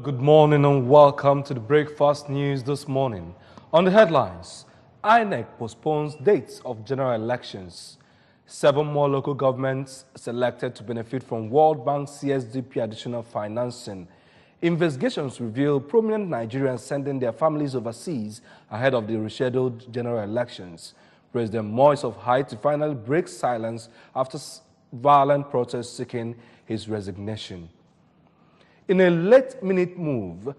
Good morning and welcome to the breakfast news this morning. On the headlines, INEC postpones dates of general elections. 7 more local governments selected to benefit from World Bank CSDP additional financing. Investigations reveal prominent Nigerians sending their families overseas ahead of the rescheduled general elections. President Moise of Haiti finally breaks silence after violent protests seeking his resignation. In a late-minute move,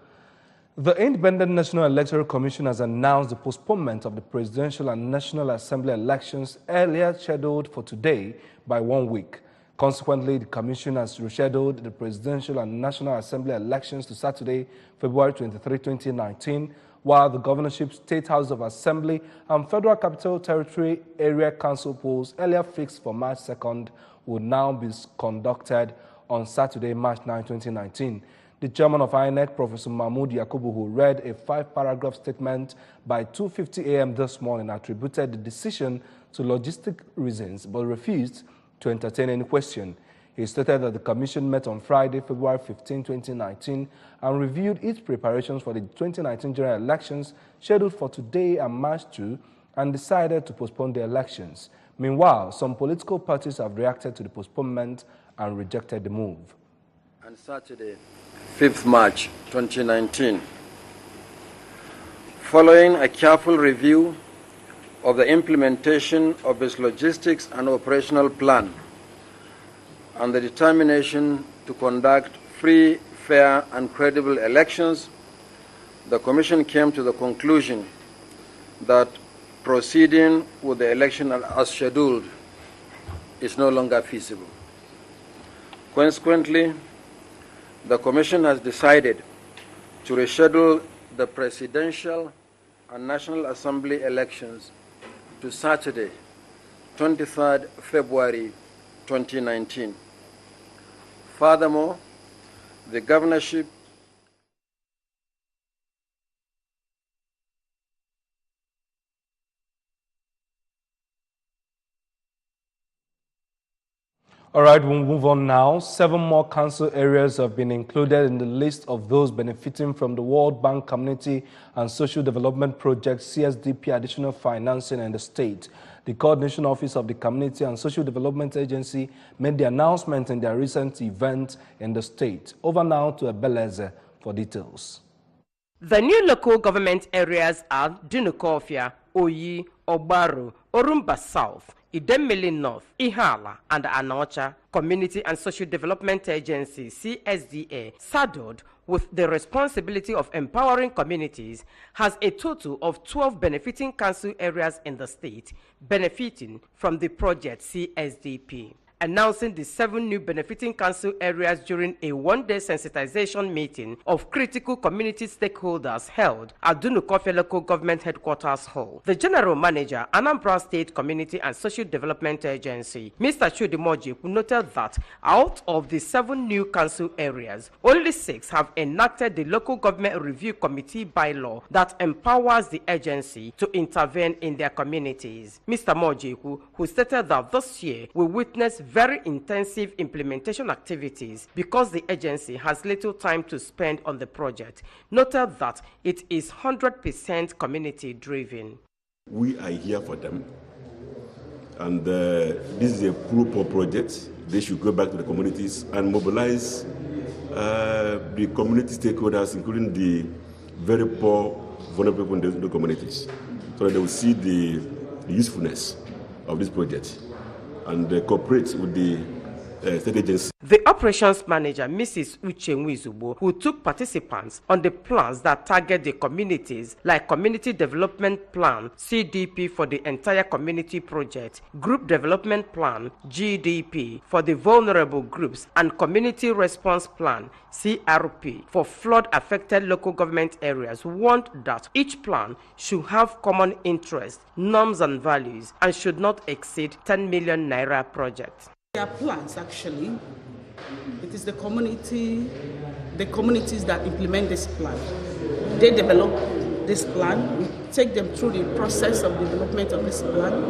the Independent National Electoral Commission has announced the postponement of the Presidential and National Assembly elections earlier scheduled for today by 1 week. Consequently, the Commission has rescheduled the Presidential and National Assembly elections to Saturday, February 23, 2019, while the Governorship, State House of Assembly, and Federal Capital Territory Area Council polls earlier fixed for March 2nd will now be conducted on Saturday, March 9, 2019. The chairman of INEC, Professor Mahmoud Yakubu, who read a 5-paragraph statement by 2:50 a.m. this morning, attributed the decision to logistic reasons but refused to entertain any question. He stated that the commission met on Friday, February 15, 2019, and reviewed its preparations for the 2019 general elections scheduled for today and March 2, and decided to postpone the elections. Meanwhile, some political parties have reacted to the postponement and rejected the move. On Saturday, 5th March 2019, following a careful review of the implementation of its logistics and operational plan and the determination to conduct free, fair, and credible elections, the Commission came to the conclusion that proceeding with the election as scheduled is no longer feasible. Consequently, the Commission has decided to reschedule the Presidential and National Assembly elections to Saturday, 23rd February 2019. Furthermore, the governorship All right, we'll move on now. 7 more council areas have been included in the list of those benefiting from the World Bank Community and Social Development Project CSDP additional financing in the state. The Coordination Office of the Community and Social Development Agency made the announcement in their recent event in the state. Over now to Ebeleze for details. The new local government areas are Dunukofia, Oyi, Obaru, Orumba South, Idemili North, Ihala, and Anocha. Community and Social Development Agency, CSDA, saddled with the responsibility of empowering communities, has a total of 12 benefiting council areas in the state, benefiting from the project CSDP. Announcing the 7 new benefiting council areas during a 1-day sensitization meeting of critical community stakeholders held at Dunukofia Local Government Headquarters Hall. The General Manager, Anambra State Community and Social Development Agency, Mr. Chudimoji, noted that out of the 7 new council areas, only 6 have enacted the Local Government Review Committee bylaw that empowers the agency to intervene in their communities. Mr. Mojiku, who stated that this year we witnessed very intensive implementation activities because the agency has little time to spend on the project, noted that it is 100% community driven. We are here for them, and this is a proper project. They should go back to the communities and mobilize the community stakeholders, including the very poor, vulnerable people in the communities, so that they will see the usefulness of this project and cooperate with the state agency. The operations manager, Mrs. Uche Nwizubo, who took participants on the plans that target the communities, like Community Development Plan, CDP, for the entire community project, Group Development Plan, GDP, for the vulnerable groups, and Community Response Plan, CRP, for flood-affected local government areas, warned that each plan should have common interests, norms, and values, and should not exceed 10 million naira projects. There are plans, actually. It is the communities that implement this plan. They develop this plan. We take them through the process of development of this plan.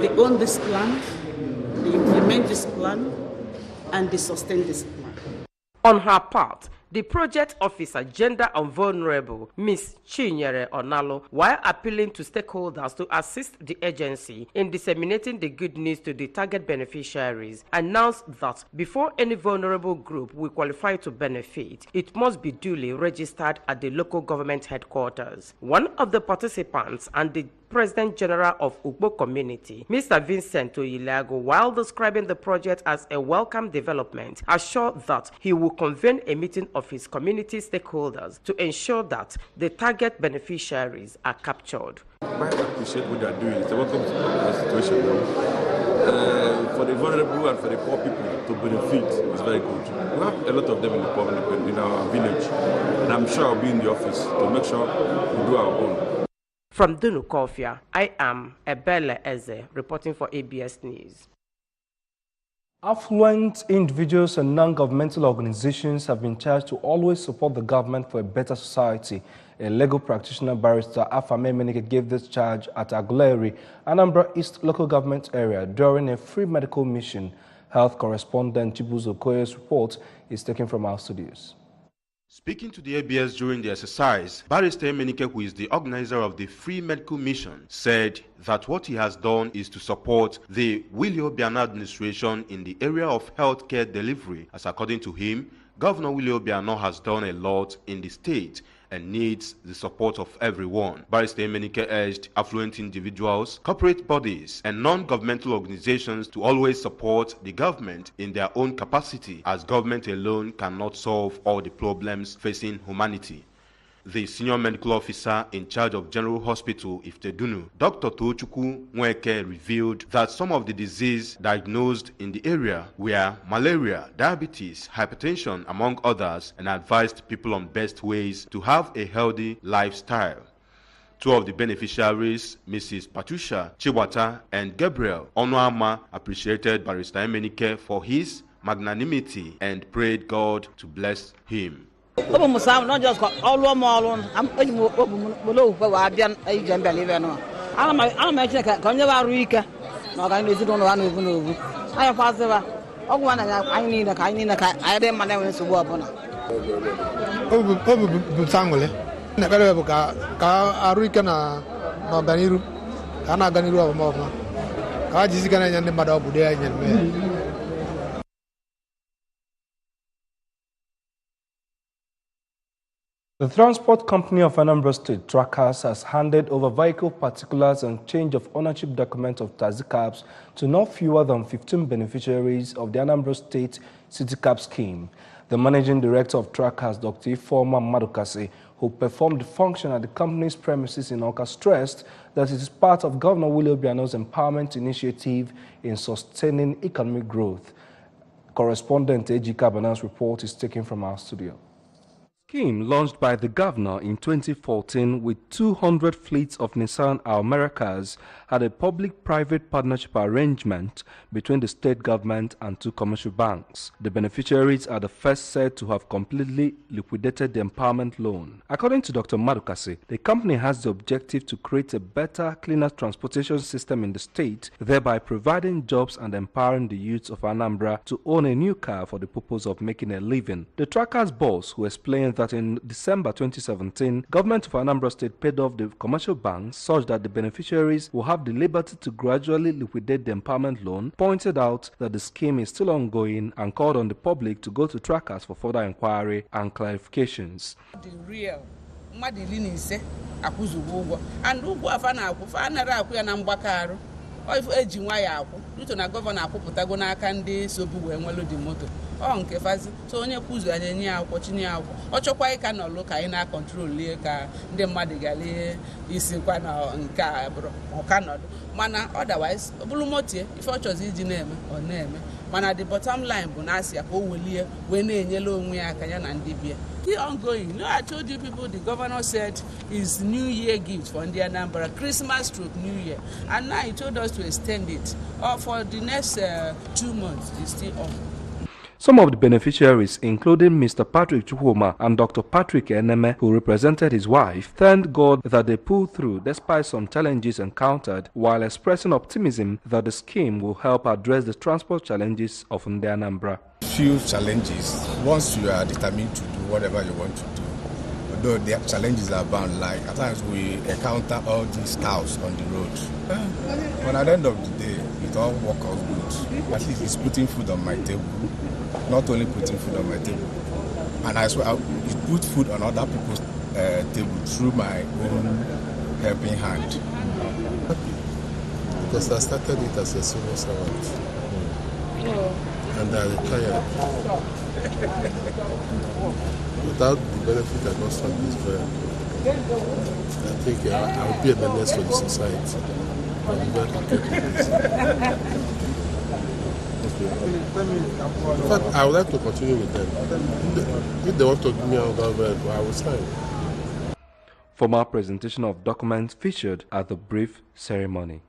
They own this plan, they implement this plan, and they sustain this plan. On her part, the project officer, Gender and Vulnerable, Ms. Chinyere Onalo, while appealing to stakeholders to assist the agency in disseminating the good news to the target beneficiaries, announced that before any vulnerable group will qualify to benefit, it must be duly registered at the local government headquarters. One of the participants and the President General of Ugbo Community, Mr. Vincent Oyilago, while describing the project as a welcome development, assured that he will convene a meeting of his community stakeholders to ensure that the target beneficiaries are captured. I appreciate what they are doing. It's a welcome situation now. For the vulnerable and for the poor people to benefit is very good. We have a lot of them in our village, and I'm sure I'll be in the office to make sure we do our own. From Dunukofia, I am Ebele Eze, reporting for ABS News. Affluent individuals and non-governmental organizations have been charged to always support the government for a better society. A legal practitioner, Barrister Afame Menike, gave this charge at Aguleri, Anambra East local government area during a free medical mission. Health correspondent Chibuzo Koye's report is taken from our studios. Speaking to the ABS during the exercise, Barrister Menike, who is the organizer of the free medical mission, said that what he has done is to support the Willie Obiano administration in the area of healthcare delivery, as according to him, Governor Willie Obiano has done a lot in the state and needs the support of everyone. Barrister Menike urged affluent individuals, corporate bodies, and non-governmental organizations to always support the government in their own capacity, as government alone cannot solve all the problems facing humanity. The senior medical officer in charge of General Hospital Iftedunu, Dr. Tochukwu Nweke, revealed that some of the diseases diagnosed in the area were malaria, diabetes, hypertension, among others, and advised people on best ways to have a healthy lifestyle. Two of the beneficiaries, Mrs. Patricia Chiwata and Gabriel Onuama, appreciated Barrister Menike for his magnanimity and prayed God to bless him. Not just all I'm below where I didn't believe it. I'm actually going to Rika. No, I need to know. I have passed over. Oh, one I need a kind of I didn't manage to work on it. Oh, never Arikana, no Baniru, Anaganiru of Mova. I just got a mother of Buddha. The transport company of Anambra State, Trackers, has handed over vehicle particulars and change of ownership documents of taxi cabs to not fewer than 15 beneficiaries of the Anambra State City Cab scheme. The managing director of Trackers, Dr. Ifeoma Madukasi, who performed the function at the company's premises in Awka, stressed that it is part of Governor Willie Obiano's empowerment initiative in sustaining economic growth. Correspondent A.G. Cabanan's report is taken from our studio. Scheme launched by the governor in 2014 with 200 fleets of Nissan Almericas had a public-private partnership arrangement between the state government and two commercial banks. The beneficiaries are the first said to have completely liquidated the empowerment loan. According to Dr. Madukasi, the company has the objective to create a better, cleaner transportation system in the state, thereby providing jobs and empowering the youths of Anambra to own a new car for the purpose of making a living. The Trackers boss, who explained that in December 2017, government of Anambra State paid off the commercial banks such that the beneficiaries will have the liberty to gradually liquidate the empowerment loan, pointed out that the scheme is still ongoing and called on the public to go to Trackers for further inquiry and clarifications. The real Madilini say Akuzu and Uguafana if aging why apple, you na governor Putagona candy so boo and well the motor. On Kefazi, so only Puzu and any watching out. Ochoquai cannot look in our control, Leka, the Madigali is in Quana and Cabro or cannot. Mana otherwise, Bulumotia, if I chose his name or name. Mana the bottom line, Bonasia, who will hear when in yellow we are Kayan and Dibia. Keep ongoing. No, I told you people the governor said is New Year gift for the Anambra, Christmas stroke New Year. And now he told us to extend it for the next 2 months. It's still on. Some of the beneficiaries, including Mr. Patrick Chukwuma and Dr. Patrick Eneme, who represented his wife, thanked God that they pulled through despite some challenges encountered, while expressing optimism that the scheme will help address the transport challenges of Anambra. Few challenges. Once you are determined to do whatever you want to do, although the challenges are bound, like at times we encounter all these cows on the road. But at the end of the day, it all works out good. At least it's putting food on my table. Not only putting food on my table, and I swear it put food on other people's table through my own helping hand. Because I started it as a civil servant, and I retired. Without the benefit I got from this very, I think I'll be a menace to the society. I'll be very happy with this. In fact, I would like to continue with them. If they want to give me another word, I will sign. Formal presentation of documents featured at the brief ceremony.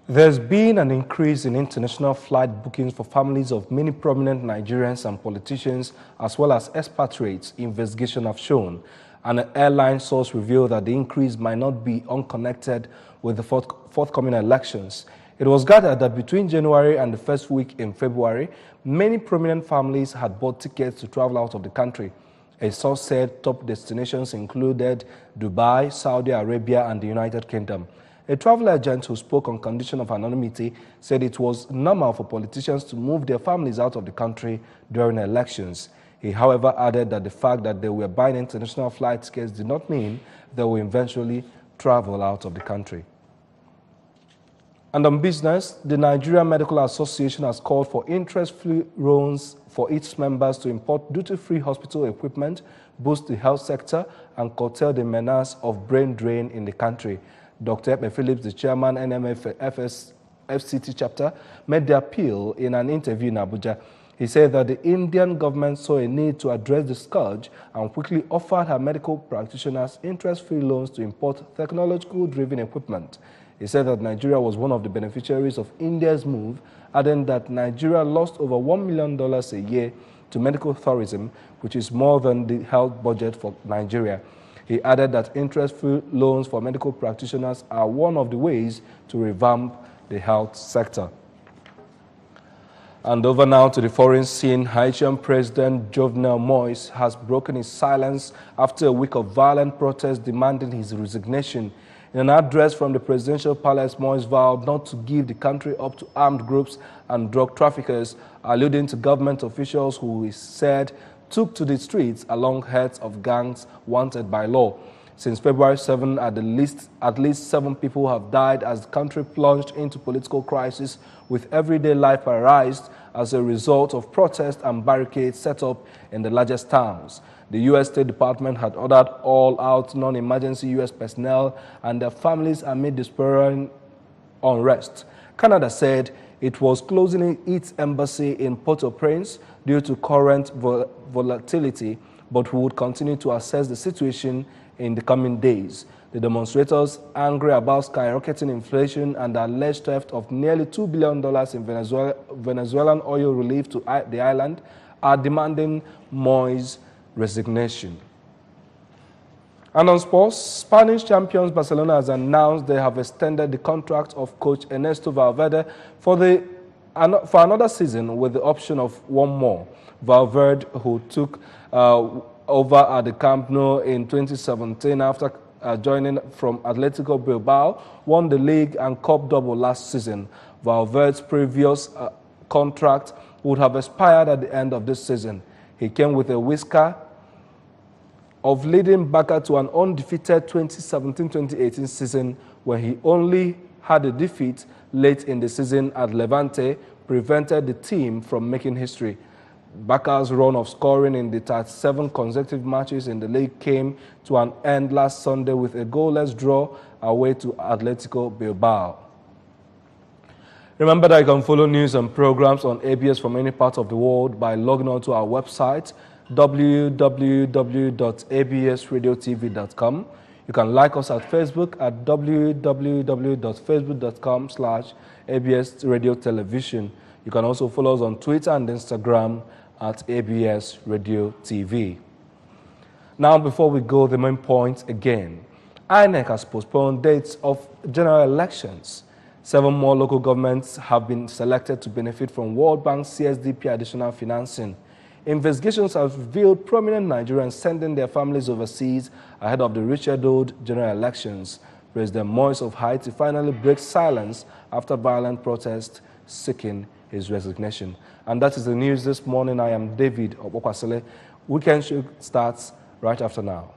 There's been an increase in international flight bookings for families of many prominent Nigerians and politicians, as well as expatriates, investigations have shown. And an airline source revealed that the increase might not be unconnected with the forthcoming elections. It was gathered that between January and the first week in February, many prominent families had bought tickets to travel out of the country. A source said top destinations included Dubai, Saudi Arabia, and the United Kingdom. A travel agent who spoke on condition of anonymity said it was normal for politicians to move their families out of the country during elections. He, however, added that the fact that they were buying international flight tickets did not mean they will eventually travel out of the country. And on business, the Nigerian Medical Association has called for interest-free loans for its members to import duty-free hospital equipment, boost the health sector, and curtail the menace of brain drain in the country. Dr. Epe Phillips, the chairman NMFS FCT chapter, made the appeal in an interview in Abuja. He said that the Indian government saw a need to address the scourge and quickly offered her medical practitioners interest-free loans to import technological-driven equipment. He said that Nigeria was one of the beneficiaries of India's move, adding that Nigeria lost over $1 million a year to medical tourism, which is more than the health budget for Nigeria. He added that interest-free loans for medical practitioners are one of the ways to revamp the health sector. And over now to the foreign scene, Haitian President Jovenel Moïse has broken his silence after a week of violent protests demanding his resignation. In an address from the presidential palace, Moïse vowed not to give the country up to armed groups and drug traffickers, alluding to government officials who he said took to the streets along heads of gangs wanted by law. Since February 7, at least 7 people have died as the country plunged into political crisis, with everyday life paralyzed as a result of protests and barricades set up in the largest towns. The U.S. State Department had ordered all-out non-emergency U.S. personnel and their families amid despairing unrest. Canada said it was closing its embassy in Port-au-Prince due to current volatility, but would continue to assess the situation in the coming days. The demonstrators, angry about skyrocketing inflation and the alleged theft of nearly $2 billion in Venezuelan oil relief to the island, are demanding Moïse's resignation. And on sports, Spanish champions Barcelona has announced they have extended the contract of coach Ernesto Valverde for another season with the option of one more. Valverde, who took over at the Camp Nou in 2017 after joining from Atletico Bilbao, won the league and cup double last season. Valverde's previous contract would have expired at the end of this season. He came with a whisker of leading Barca to an undefeated 2017-2018 season, where he only had a defeat late in the season at Levante prevented the team from making history. Barca's run of scoring in the 37 consecutive matches in the league came to an end last Sunday with a goalless draw away to Atletico Bilbao. Remember that you can follow news and programs on ABS from any part of the world by logging on to our website, www.absradiotv.com. You can like us at Facebook at www.facebook.com/ABS Radio Television. You can also follow us on Twitter and Instagram at ABS Radio TV. Now, before we go, the main point again. INEC has postponed dates of general elections. 7 more local governments have been selected to benefit from World Bank CSDP additional financing. Investigations have revealed prominent Nigerians sending their families overseas ahead of the rescheduled general elections. President Moise of Haiti finally breaks silence after violent protests seeking his resignation. And that is the news this morning. I am David Obokwasile. Weekend show starts right after now.